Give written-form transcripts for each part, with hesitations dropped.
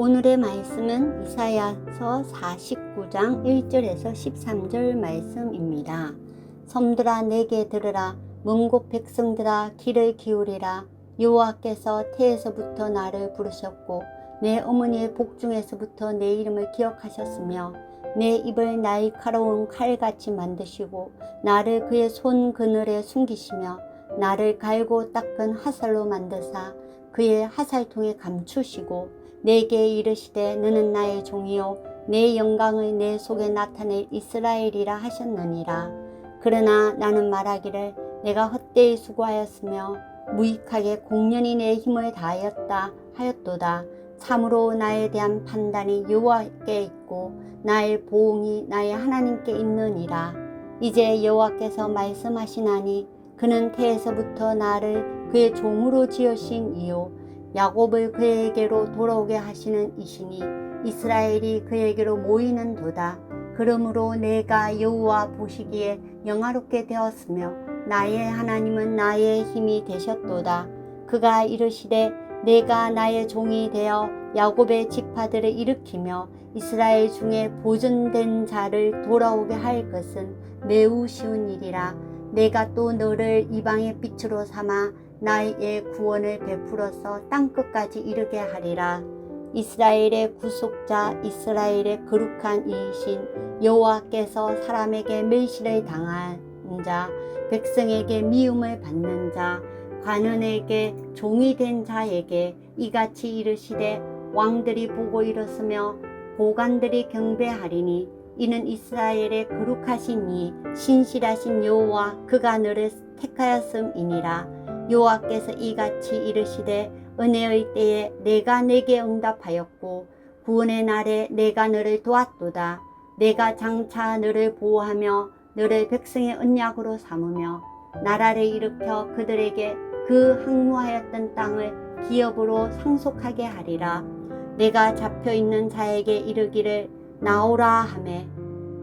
오늘의 말씀은 이사야서 49장 1절에서 13절 말씀입니다. 섬들아 내게 들으라. 먼 곳 백성들아 귀를 기울이라. 여호와께서 태에서부터 나를 부르셨고 내 어머니의 복중에서부터 내 이름을 기억하셨으며 내 입을 날카로운 칼같이 만드시고 나를 그의 손 그늘에 숨기시며 나를 갈고 닦은 화살로 만드사 그의 화살통에 감추시고 내게 이르시되 너는 나의 종이요 내 영광을 내 속에 나타낼 이스라엘이라 하셨느니라. 그러나 나는 말하기를 내가 헛되이 수고하였으며 무익하게 공연히 내 힘을 다하였다 하였도다. 참으로 나에 대한 판단이 여호와께 있고 나의 보응이 나의 하나님께 있느니라. 이제 여호와께서 말씀하시나니 그는 태에서부터 나를 그의 종으로 지으신 이요 야곱을 그에게로 돌아오게 하시는 이시니 이스라엘이 그에게로 모이는 도다. 그러므로 내가 여호와 보시기에 영화롭게 되었으며 나의 하나님은 나의 힘이 되셨도다. 그가 이르시되 내가 나의 종이 되어 야곱의 지파들을 일으키며 이스라엘 중에 보존된 자를 돌아오게 할 것은 매우 쉬운 일이라. 내가 또 너를 이방의 빛으로 삼아 나의 구원을 베풀어서 땅끝까지 이르게 하리라. 이스라엘의 구속자 이스라엘의 거룩한 이이신 여호와께서 사람에게 멸시를 당한 자 백성에게 미움을 받는 자 관원에게 종이 된 자에게 이같이 이르시되 왕들이 보고 일었으며 고관들이 경배하리니 이는 이스라엘의 거룩하신 이 신실하신 여호와 그가 너를 택하였음이니라. 여호와께서 이같이 이르시되 은혜의 때에 내가 내게 응답하였고 구원의 날에 내가 너를 도왔도다. 내가 장차 너를 보호하며 너를 백성의 언약으로 삼으며 나라를 일으켜 그들에게 그 항무하였던 땅을 기업으로 상속하게 하리라. 내가 잡혀있는 자에게 이르기를 나오라 하매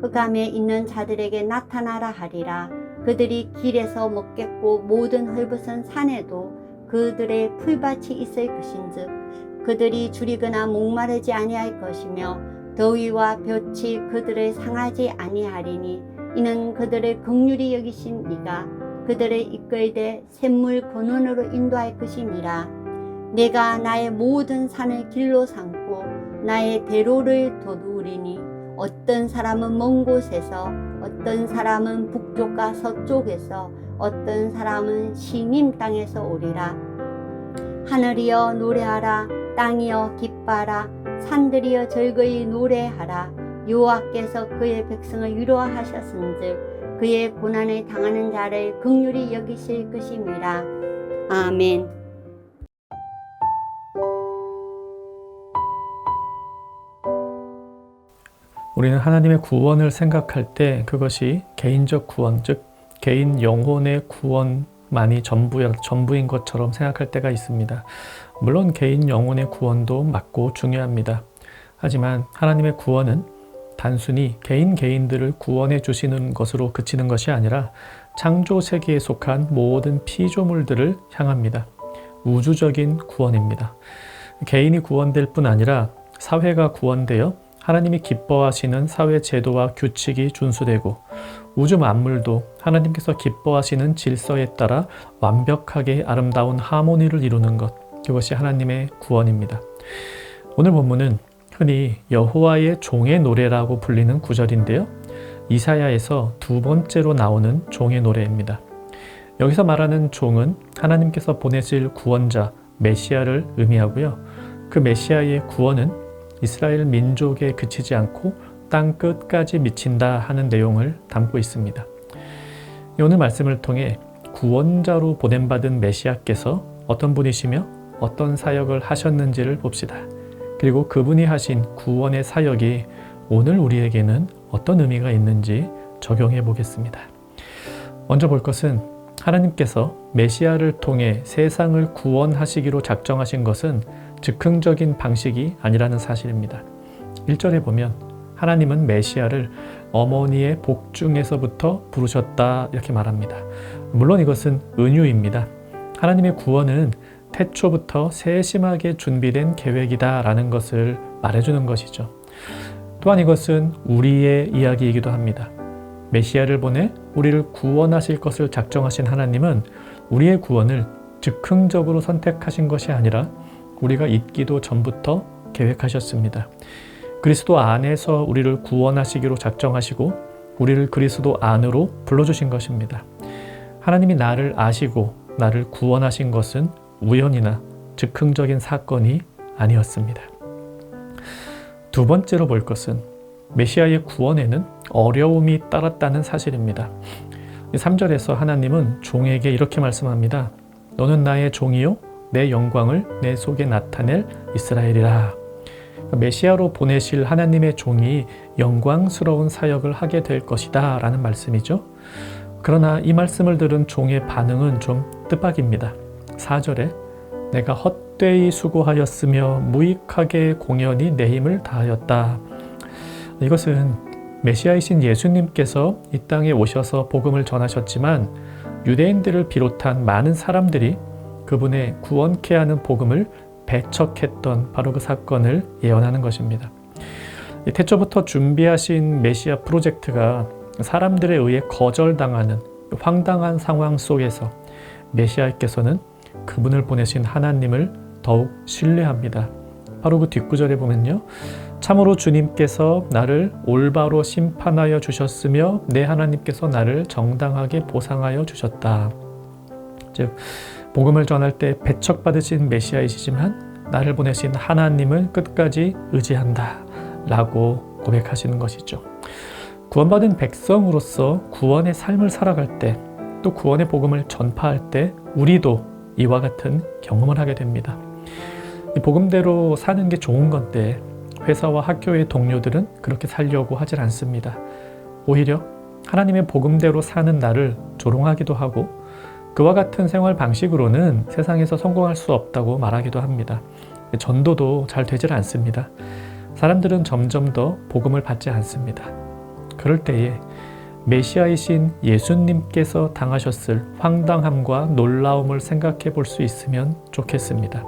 흑암에 있는 자들에게 나타나라 하리라. 그들이 길에서 먹겠고 모든 헐벗은 산에도 그들의 풀밭이 있을 것인즉 그들이 줄이거나 목마르지 아니할 것이며 더위와 볕이 그들을 상하지 아니하리니 이는 그들을 긍휼히 여기신 이가 그들을 이끌되 샘물 근원으로 인도할 것임이라. 내가 나의 모든 산을 길로 삼고 나의 대로를 도두리니 어떤 사람은 먼 곳에서 어떤 사람은 북쪽과 서쪽에서 어떤 사람은 시님 땅에서 오리라. 하늘이여 노래하라. 땅이여 기뻐하라. 산들이여 즐거이 노래하라. 여호와께서 그의 백성을 위로하셨은즉 그의 고난을 당하는 자를 긍휼히 여기실 것임이라. 아멘. 우리는 하나님의 구원을 생각할 때 그것이 개인적 구원, 즉 개인 영혼의 구원만이 전부인 것처럼 생각할 때가 있습니다. 물론 개인 영혼의 구원도 맞고 중요합니다. 하지만 하나님의 구원은 단순히 개인들을 구원해 주시는 것으로 그치는 것이 아니라 창조 세계에 속한 모든 피조물들을 향합니다. 우주적인 구원입니다. 개인이 구원될 뿐 아니라 사회가 구원되어 하나님이 기뻐하시는 사회 제도와 규칙이 준수되고 우주 만물도 하나님께서 기뻐하시는 질서에 따라 완벽하게 아름다운 하모니를 이루는 것, 그것이 하나님의 구원입니다. 오늘 본문은 흔히 여호와의 종의 노래라고 불리는 구절인데요. 이사야에서 두 번째로 나오는 종의 노래입니다. 여기서 말하는 종은 하나님께서 보내실 구원자 메시아를 의미하고요. 그 메시아의 구원은 이스라엘 민족에 그치지 않고 땅 끝까지 미친다 하는 내용을 담고 있습니다. 오늘 말씀을 통해 구원자로 보냄받은 메시아께서 어떤 분이시며 어떤 사역을 하셨는지를 봅시다. 그리고 그분이 하신 구원의 사역이 오늘 우리에게는 어떤 의미가 있는지 적용해 보겠습니다. 먼저 볼 것은 하나님께서 메시아를 통해 세상을 구원하시기로 작정하신 것은 즉흥적인 방식이 아니라는 사실입니다. 1절에 보면 하나님은 메시아를 어머니의 복중에서부터 부르셨다 이렇게 말합니다. 물론 이것은 은유입니다. 하나님의 구원은 태초부터 세심하게 준비된 계획이다라는 것을 말해주는 것이죠. 또한 이것은 우리의 이야기이기도 합니다. 메시아를 보내 우리를 구원하실 것을 작정하신 하나님은 우리의 구원을 즉흥적으로 선택하신 것이 아니라 우리가 있기도 전부터 계획하셨습니다. 그리스도 안에서 우리를 구원하시기로 작정하시고 우리를 그리스도 안으로 불러주신 것입니다. 하나님이 나를 아시고 나를 구원하신 것은 우연이나 즉흥적인 사건이 아니었습니다. 두 번째로 볼 것은 메시아의 구원에는 어려움이 따랐다는 사실입니다. 3절에서 하나님은 종에게 이렇게 말씀합니다. 너는 나의 종이요 내 영광을 내 속에 나타낼 이스라엘이라. 메시아로 보내실 하나님의 종이 영광스러운 사역을 하게 될 것이다 라는 말씀이죠. 그러나 이 말씀을 들은 종의 반응은 좀 뜻밖입니다. 4절에 내가 헛되이 수고하였으며 무익하게 공연히 내 힘을 다하였다. 이것은 메시아이신 예수님께서 이 땅에 오셔서 복음을 전하셨지만 유대인들을 비롯한 많은 사람들이 그분의 구원케 하는 복음을 배척했던 바로 그 사건을 예언하는 것입니다. 태초부터 준비하신 메시아 프로젝트가 사람들에 의해 거절당하는 황당한 상황 속에서 메시아께서는 그분을 보내신 하나님을 더욱 신뢰합니다. 바로 그 뒷구절에 보면요. 참으로 주님께서 나를 올바로 심판하여 주셨으며 내 하나님께서 나를 정당하게 보상하여 주셨다. 즉 복음을 전할 때 배척받으신 메시아이시지만 나를 보내신 하나님을 끝까지 의지한다 라고 고백하시는 것이죠. 구원받은 백성으로서 구원의 삶을 살아갈 때 또 구원의 복음을 전파할 때 우리도 이와 같은 경험을 하게 됩니다. 이 복음대로 사는 게 좋은 건데 회사와 학교의 동료들은 그렇게 살려고 하질 않습니다. 오히려 하나님의 복음대로 사는 나를 조롱하기도 하고 그와 같은 생활 방식으로는 세상에서 성공할 수 없다고 말하기도 합니다. 전도도 잘 되질 않습니다. 사람들은 점점 더 복음을 받지 않습니다. 그럴 때에 메시아이신 예수님께서 당하셨을 황당함과 놀라움을 생각해 볼 수 있으면 좋겠습니다.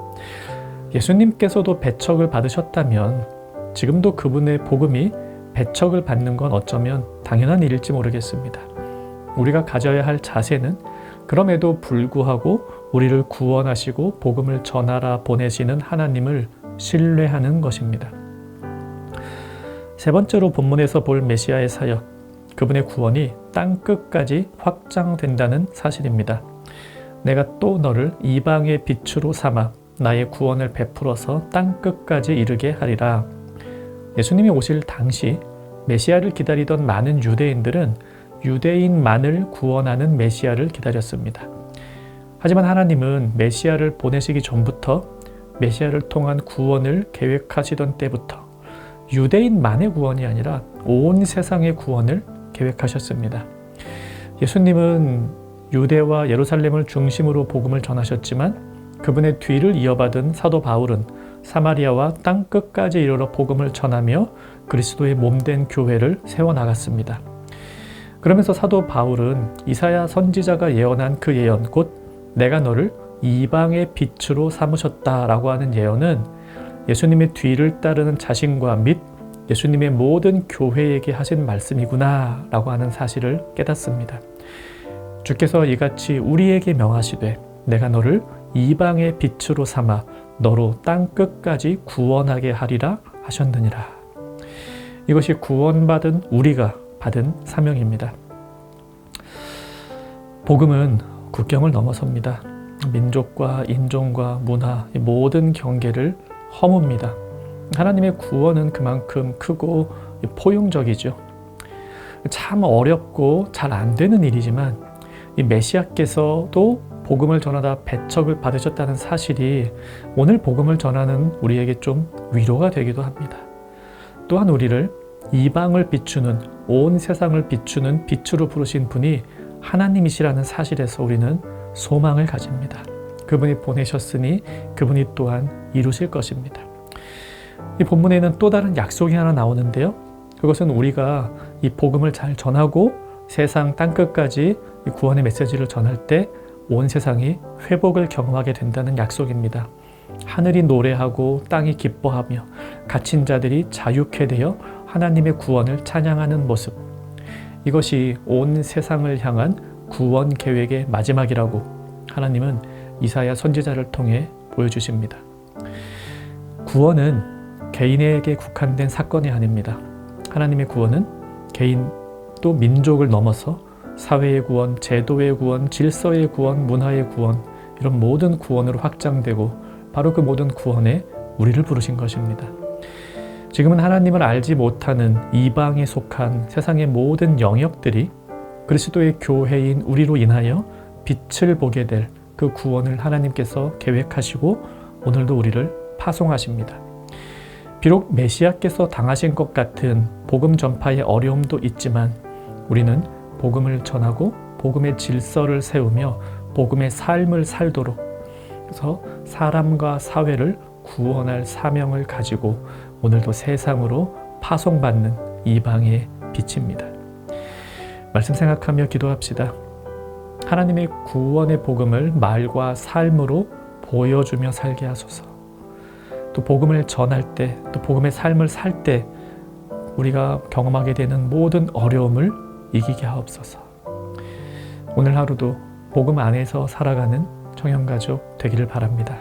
예수님께서도 배척을 받으셨다면 지금도 그분의 복음이 배척을 받는 건 어쩌면 당연한 일일지 모르겠습니다. 우리가 가져야 할 자세는 그럼에도 불구하고 우리를 구원하시고 복음을 전하라 보내시는 하나님을 신뢰하는 것입니다. 세 번째로 본문에서 볼 메시아의 사역, 그분의 구원이 땅끝까지 확장된다는 사실입니다. 내가 또 너를 이방의 빛으로 삼아 나의 구원을 베풀어서 땅끝까지 이르게 하리라. 예수님이 오실 당시 메시아를 기다리던 많은 유대인들은 유대인만을 구원하는 메시아를 기다렸습니다. 하지만 하나님은 메시아를 보내시기 전부터 메시아를 통한 구원을 계획하시던 때부터 유대인만의 구원이 아니라 온 세상의 구원을 계획하셨습니다. 예수님은 유대와 예루살렘을 중심으로 복음을 전하셨지만 그분의 뒤를 이어받은 사도 바울은 사마리아와 땅끝까지 이르러 복음을 전하며 그리스도의 몸된 교회를 세워나갔습니다. 그러면서 사도 바울은 이사야 선지자가 예언한 그 예언, 곧 내가 너를 이방의 빛으로 삼으셨다라고 하는 예언은 예수님의 뒤를 따르는 자신과 및 예수님의 모든 교회에게 하신 말씀이구나 라고 하는 사실을 깨닫습니다. 주께서 이같이 우리에게 명하시되 내가 너를 이방의 빛으로 삼아 너로 땅끝까지 구원하게 하리라 하셨느니라. 이것이 구원받은 우리가 받은 사명입니다. 복음은 국경을 넘어섭니다. 민족과 인종과 문화, 모든 경계를 허뭅니다. 하나님의 구원은 그만큼 크고 포용적이죠. 참 어렵고 잘 안 되는 일이지만 이 메시아께서도 복음을 전하다 배척을 받으셨다는 사실이 오늘 복음을 전하는 우리에게 좀 위로가 되기도 합니다. 또한 우리를 이방을 비추는, 온 세상을 비추는 빛으로 부르신 분이 하나님이시라는 사실에서 우리는 소망을 가집니다. 그분이 보내셨으니 그분이 또한 이루실 것입니다. 이 본문에는 또 다른 약속이 하나 나오는데요. 그것은 우리가 이 복음을 잘 전하고 세상 땅끝까지 이 구원의 메시지를 전할 때 온 세상이 회복을 경험하게 된다는 약속입니다. 하늘이 노래하고 땅이 기뻐하며 갇힌 자들이 자유케 되어 하나님의 구원을 찬양하는 모습. 이것이 온 세상을 향한 구원 계획의 마지막이라고 하나님은 이사야 선지자를 통해 보여주십니다. 구원은 개인에게 국한된 사건이 아닙니다. 하나님의 구원은 개인 또 민족을 넘어서 사회의 구원, 제도의 구원, 질서의 구원, 문화의 구원, 이런 모든 구원으로 확장되고 바로 그 모든 구원에 우리를 부르신 것입니다. 지금은 하나님을 알지 못하는 이방에 속한 세상의 모든 영역들이 그리스도의 교회인 우리로 인하여 빛을 보게 될 그 구원을 하나님께서 계획하시고 오늘도 우리를 파송하십니다. 비록 메시아께서 당하신 것 같은 복음 전파의 어려움도 있지만 우리는 복음을 전하고 복음의 질서를 세우며 복음의 삶을 살도록, 그래서 사람과 사회를 구원할 사명을 가지고 오늘도 세상으로 파송받는 이방의 빛입니다. 말씀 생각하며 기도합시다. 하나님의 구원의 복음을 말과 삶으로 보여주며 살게 하소서. 또 복음을 전할 때, 또 복음의 삶을 살 때 우리가 경험하게 되는 모든 어려움을 이기게 하옵소서. 오늘 하루도 복음 안에서 살아가는 청년가족 되기를 바랍니다.